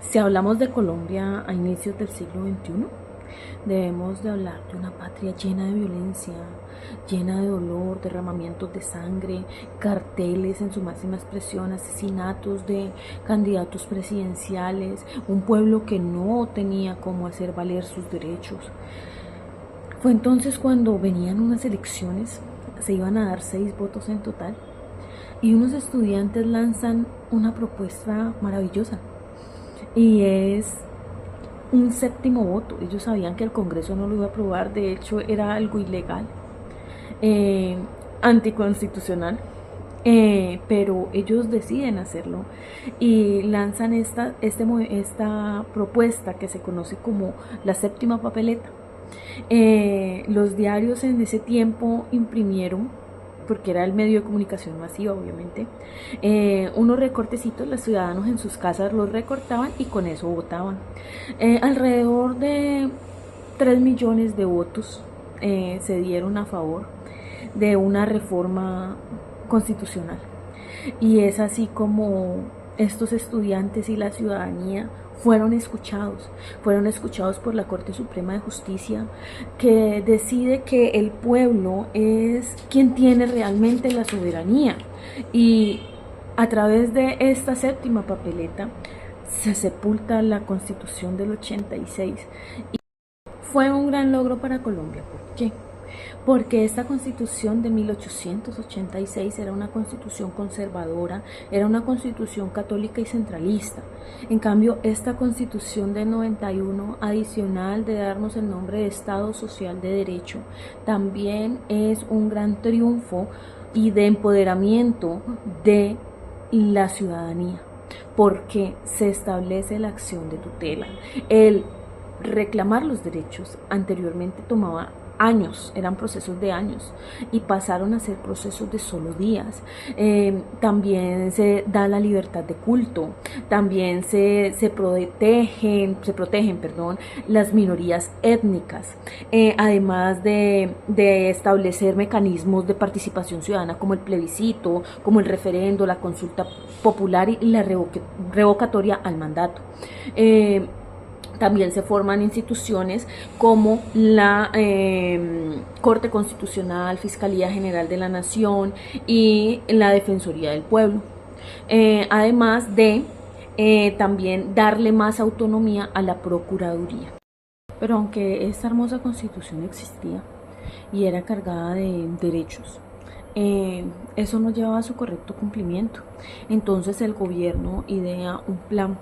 Si hablamos de Colombia a inicios del siglo XXI, debemos de hablar de una patria llena de violencia, llena de dolor, derramamientos de sangre, carteles en su máxima expresión, asesinatos de candidatos presidenciales, un pueblo que no tenía cómo hacer valer sus derechos. Fue entonces cuando venían unas elecciones, se iban a dar 6 votos en total, y unos estudiantes lanzan una propuesta maravillosa, y es un séptimo voto. Ellos sabían que el Congreso no lo iba a aprobar, de hecho era algo ilegal, eh, anticonstitucional, pero ellos deciden hacerlo y lanzan esta propuesta que se conoce como la séptima papeleta. Los diarios en ese tiempo imprimieron, porque era el medio de comunicación masiva, obviamente, unos recortecitos. Los ciudadanos en sus casas los recortaban y con eso votaban. Alrededor de 3 millones de votos se dieron a favor de una reforma constitucional. Y es así como estos estudiantes y la ciudadanía fueron escuchados por la Corte Suprema de Justicia, que decide que el pueblo es quien tiene realmente la soberanía. Y a través de esta séptima papeleta se sepulta la Constitución del 86. Y fue un gran logro para Colombia. ¿Por qué? Porque esta constitución de 1886 era una constitución conservadora, era una constitución católica y centralista. En cambio, esta constitución de 91, adicional de darnos el nombre de Estado Social de Derecho, también es un gran triunfo y de empoderamiento de la ciudadanía, porque se establece la acción de tutela. El reclamar los derechos anteriormente tomaba años, eran procesos de años, y pasaron a ser procesos de solo días. También se da la libertad de culto, también se protegen, las minorías étnicas, además de establecer mecanismos de participación ciudadana como el plebiscito, como el referendo, la consulta popular y la revocatoria al mandato. También se forman instituciones como la Corte Constitucional, Fiscalía General de la Nación y la Defensoría del Pueblo. Además de también darle más autonomía a la Procuraduría. Pero aunque esta hermosa constitución existía y era cargada de derechos, eso no llevaba a su correcto cumplimiento. Entonces el gobierno idea un plan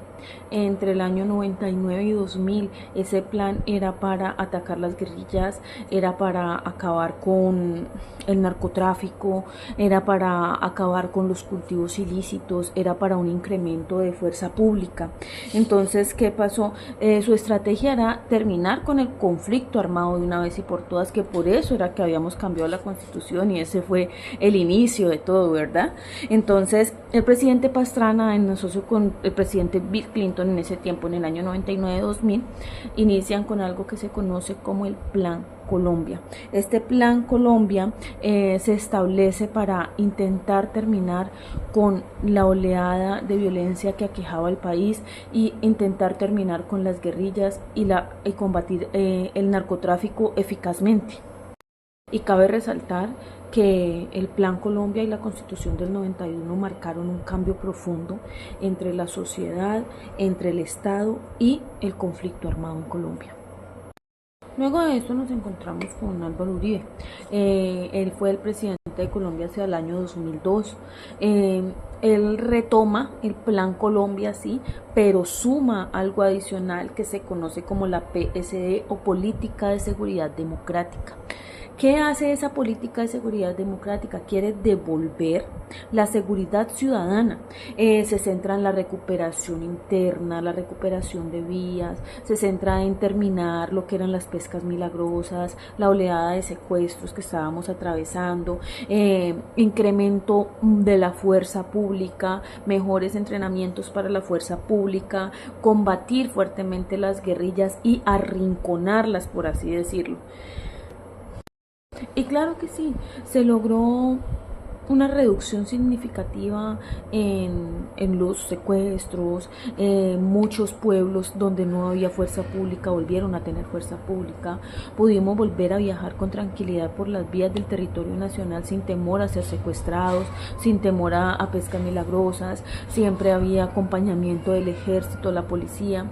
entre el año 99 y 2000. Ese plan era para atacar las guerrillas, era para acabar con el narcotráfico, era para acabar con los cultivos ilícitos, era para un incremento de fuerza pública. Entonces, ¿qué pasó? Su estrategia era terminar con el conflicto armado de una vez y por todas, que por eso era que habíamos cambiado la constitución y ese fue el inicio de todo, ¿verdad? Entonces, el presidente Pastrana, en asocio con el presidente Bill Clinton en ese tiempo, en el año 99-2000, inician con algo que se conoce como el Plan Colombia. Este Plan Colombia se establece para intentar terminar con la oleada de violencia que aquejaba el país y intentar terminar con las guerrillas y combatir el narcotráfico eficazmente. Y cabe resaltar que el Plan Colombia y la Constitución del 91 marcaron un cambio profundo entre la sociedad, entre el Estado y el conflicto armado en Colombia. Luego de esto nos encontramos con Álvaro Uribe. Él fue el presidente de Colombia hacia el año 2002. Él retoma el Plan Colombia, sí, pero suma algo adicional que se conoce como la PSD o Política de Seguridad Democrática. ¿Qué hace esa política de seguridad democrática? Quiere devolver la seguridad ciudadana. Se centra en la recuperación interna, la recuperación de vías, se centra en terminar lo que eran las pescas milagrosas, la oleada de secuestros que estábamos atravesando, incremento de la fuerza pública, mejores entrenamientos para la fuerza pública, combatir fuertemente las guerrillas y arrinconarlas, por así decirlo. Y claro que sí, se logró una reducción significativa en los secuestros. Muchos pueblos donde no había fuerza pública volvieron a tener fuerza pública. Pudimos volver a viajar con tranquilidad por las vías del territorio nacional sin temor a ser secuestrados, sin temor a pescas milagrosas. Siempre había acompañamiento del ejército, la policía.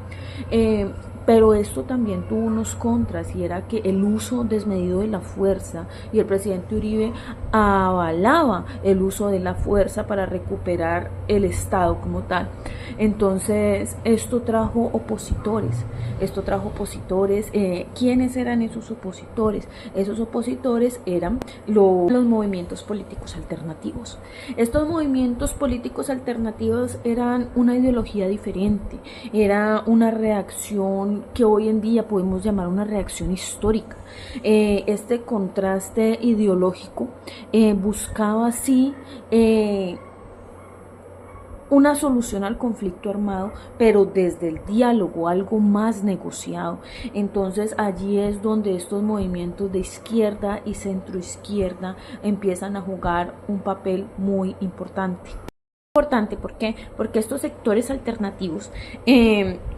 Pero esto también tuvo unos contras, y era que el uso desmedido de la fuerza, y el presidente Uribe avalaba el uso de la fuerza para recuperar el Estado como tal. Entonces esto trajo opositores. ¿Quiénes eran esos opositores? Esos opositores eran los movimientos políticos alternativos. Estos movimientos políticos alternativos eran una ideología diferente, era una reacción que hoy en día podemos llamar una reacción histórica. Este contraste ideológico buscaba así una solución al conflicto armado, pero desde el diálogo, algo más negociado. Entonces allí es donde estos movimientos de izquierda y centroizquierda empiezan a jugar un papel muy importante. ¿Por qué? Porque estos sectores alternativos,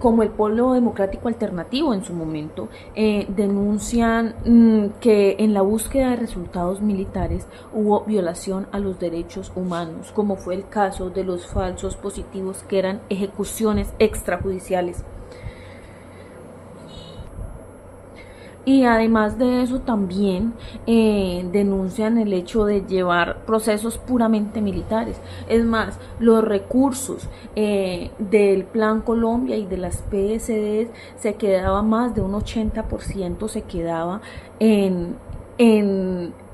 como el Polo Democrático Alternativo en su momento, denuncian que en la búsqueda de resultados militares hubo violación a los derechos humanos, como fue el caso de los falsos positivos, que eran ejecuciones extrajudiciales. Y además de eso también denuncian el hecho de llevar procesos puramente militares. Es más, los recursos del Plan Colombia y de las PSD se quedaba más de un 80%, se quedaba en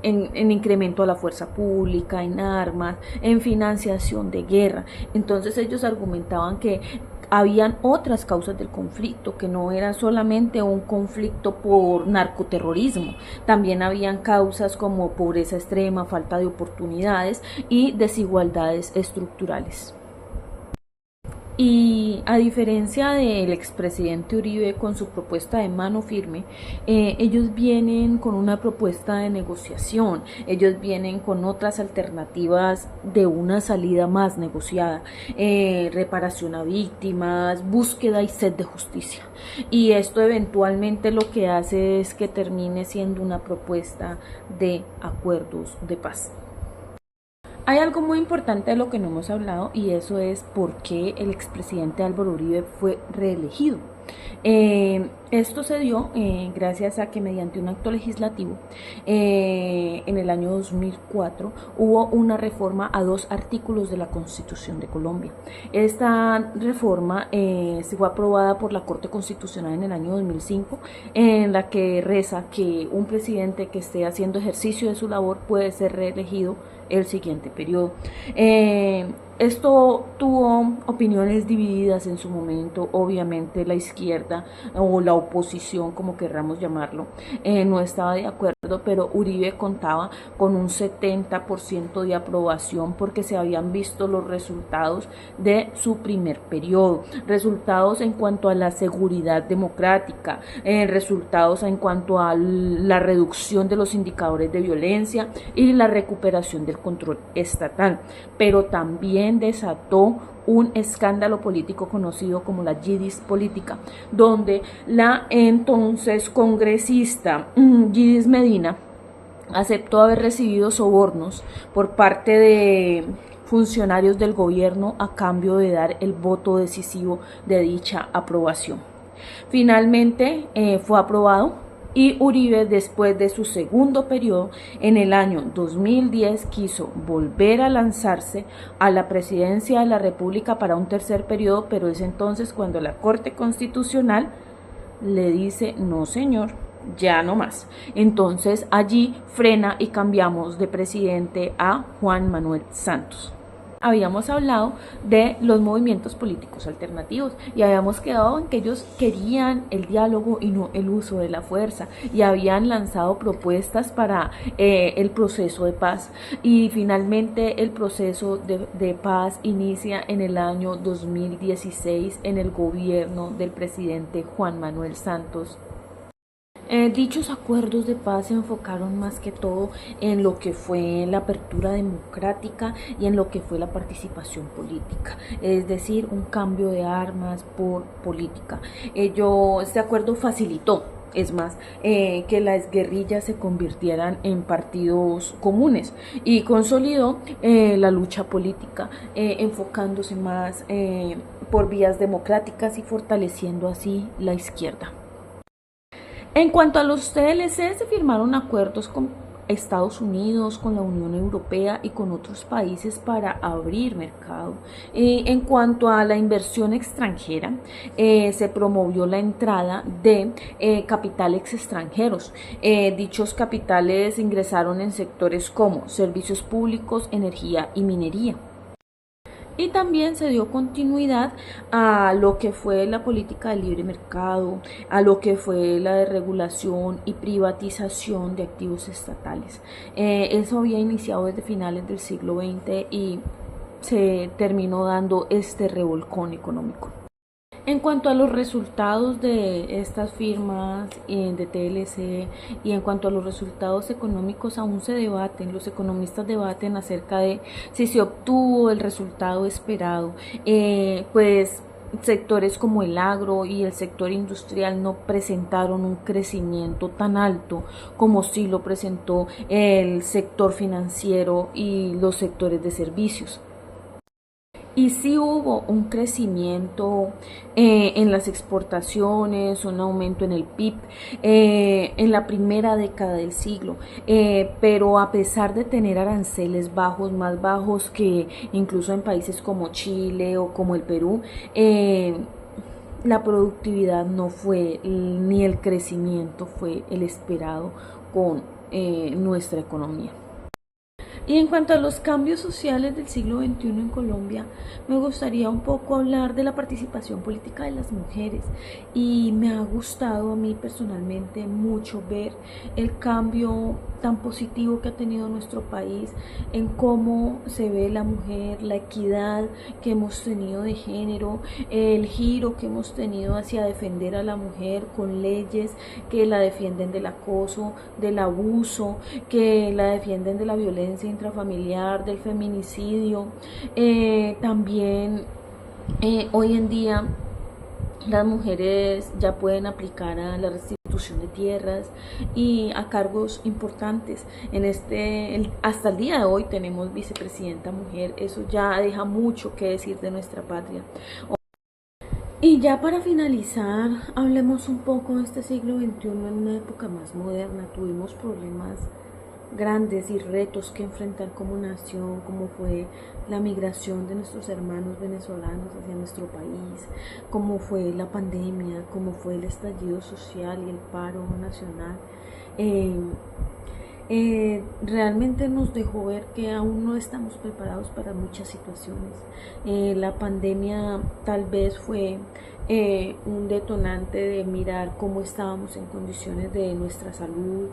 incremento a la fuerza pública, en armas, en financiación de guerra. Entonces ellos argumentaban que habían otras causas del conflicto, que no era solamente un conflicto por narcoterrorismo, también habían causas como pobreza extrema, falta de oportunidades y desigualdades estructurales. Y a diferencia del expresidente Uribe con su propuesta de mano firme, ellos vienen con una propuesta de negociación, ellos vienen con otras alternativas de una salida más negociada, reparación a víctimas, búsqueda y sed de justicia. Y esto eventualmente lo que hace es que termine siendo una propuesta de acuerdos de paz. Hay algo muy importante de lo que no hemos hablado, y eso es por qué el expresidente Álvaro Uribe fue reelegido. Esto se dio gracias a que mediante un acto legislativo en el año 2004 hubo una reforma a 2 artículos de la Constitución de Colombia. Esta reforma se fue aprobada por la Corte Constitucional en el año 2005, en la que reza que un presidente que esté haciendo ejercicio de su labor puede ser reelegido el siguiente periodo. Esto tuvo opiniones divididas en su momento. Obviamente la izquierda o la oposición, como querramos llamarlo, no estaba de acuerdo, pero Uribe contaba con un 70% de aprobación porque se habían visto los resultados de su primer periodo, resultados en cuanto a la seguridad democrática, resultados en cuanto a la reducción de los indicadores de violencia y la recuperación del control estatal, pero también desató un escándalo político conocido como la Yidis política, donde la entonces congresista Yidis Medina aceptó haber recibido sobornos por parte de funcionarios del gobierno a cambio de dar el voto decisivo de dicha aprobación. Finalmente fue aprobado, y Uribe, después de su segundo periodo, en el año 2010, quiso volver a lanzarse a la presidencia de la República para un tercer periodo, pero es entonces cuando la Corte Constitucional le dice: no señor, ya no más. Entonces allí frena y cambiamos de presidente a Juan Manuel Santos. Habíamos hablado de los movimientos políticos alternativos y habíamos quedado en que ellos querían el diálogo y no el uso de la fuerza, y habían lanzado propuestas para el proceso de paz, y finalmente el proceso de paz inicia en el año 2016 en el gobierno del presidente Juan Manuel Santos. Dichos acuerdos de paz se enfocaron más que todo en lo que fue la apertura democrática y en lo que fue la participación política, es decir, un cambio de armas por política. Este acuerdo facilitó, es más, que las guerrillas se convirtieran en partidos comunes y consolidó la lucha política, enfocándose más por vías democráticas y fortaleciendo así la izquierda. En cuanto a los TLC, se firmaron acuerdos con Estados Unidos, con la Unión Europea y con otros países para abrir mercado. En cuanto a la inversión extranjera, se promovió la entrada de capitales extranjeros. Dichos capitales ingresaron en sectores como servicios públicos, energía y minería. Y también se dio continuidad a lo que fue la política de libre mercado, a lo que fue la desregulación y privatización de activos estatales. Eso había iniciado desde finales del siglo XX y se terminó dando este revolcón económico. En cuanto a los resultados de estas firmas de TLC y en cuanto a los resultados económicos, aún se debaten, los economistas debaten acerca de si se obtuvo el resultado esperado. Pues sectores como el agro y el sector industrial no presentaron un crecimiento tan alto como sí lo presentó el sector financiero y los sectores de servicios. Y sí hubo un crecimiento en las exportaciones, un aumento en el PIB en la primera década del siglo, pero a pesar de tener aranceles bajos, más bajos que incluso en países como Chile o como el Perú, la productividad no fue ni el crecimiento fue el esperado con nuestra economía. Y en cuanto a los cambios sociales del siglo XXI en Colombia, me gustaría un poco hablar de la participación política de las mujeres. Y me ha gustado a mí personalmente mucho ver el cambio tan positivo que ha tenido nuestro país en cómo se ve la mujer, la equidad que hemos tenido de género, el giro que hemos tenido hacia defender a la mujer con leyes que la defienden del acoso, del abuso, que la defienden de la violencia intrafamiliar, del feminicidio. También hoy en día las mujeres ya pueden aplicar a la restitución de tierras y a cargos importantes. Hasta el día de hoy tenemos vicepresidenta mujer. Eso ya deja mucho que decir de nuestra patria. Y ya para finalizar, hablemos un poco de este siglo XXI en una época más moderna. Tuvimos problemas grandes y retos que enfrentar como nación, como fue la migración de nuestros hermanos venezolanos hacia nuestro país, como fue la pandemia, como fue el estallido social y el paro nacional. Realmente nos dejó ver que aún no estamos preparados para muchas situaciones. La pandemia tal vez fue un detonante de mirar cómo estábamos en condiciones de nuestra salud,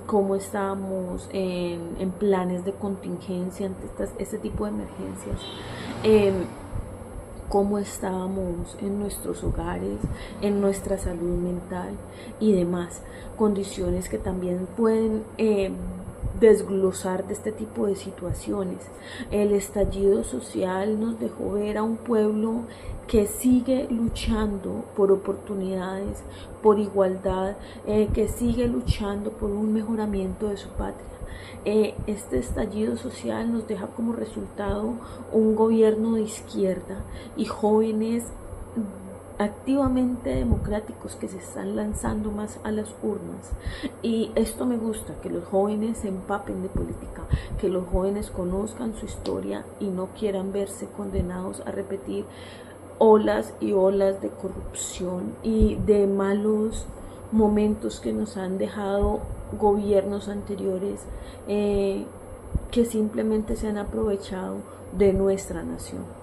cómo estábamos en planes de contingencia ante este tipo de emergencias, cómo estábamos en nuestros hogares, en nuestra salud mental y demás condiciones que también pueden desglosar de este tipo de situaciones. El estallido social nos dejó ver a un pueblo que sigue luchando por oportunidades, por igualdad, que sigue luchando por un mejoramiento de su patria. Este estallido social nos deja como resultado un gobierno de izquierda y jóvenes activamente democráticos que se están lanzando más a las urnas. Y esto me gusta, que los jóvenes se empapen de política, que los jóvenes conozcan su historia y no quieran verse condenados a repetir olas y olas de corrupción y de malos momentos que nos han dejado gobiernos anteriores que simplemente se han aprovechado de nuestra nación.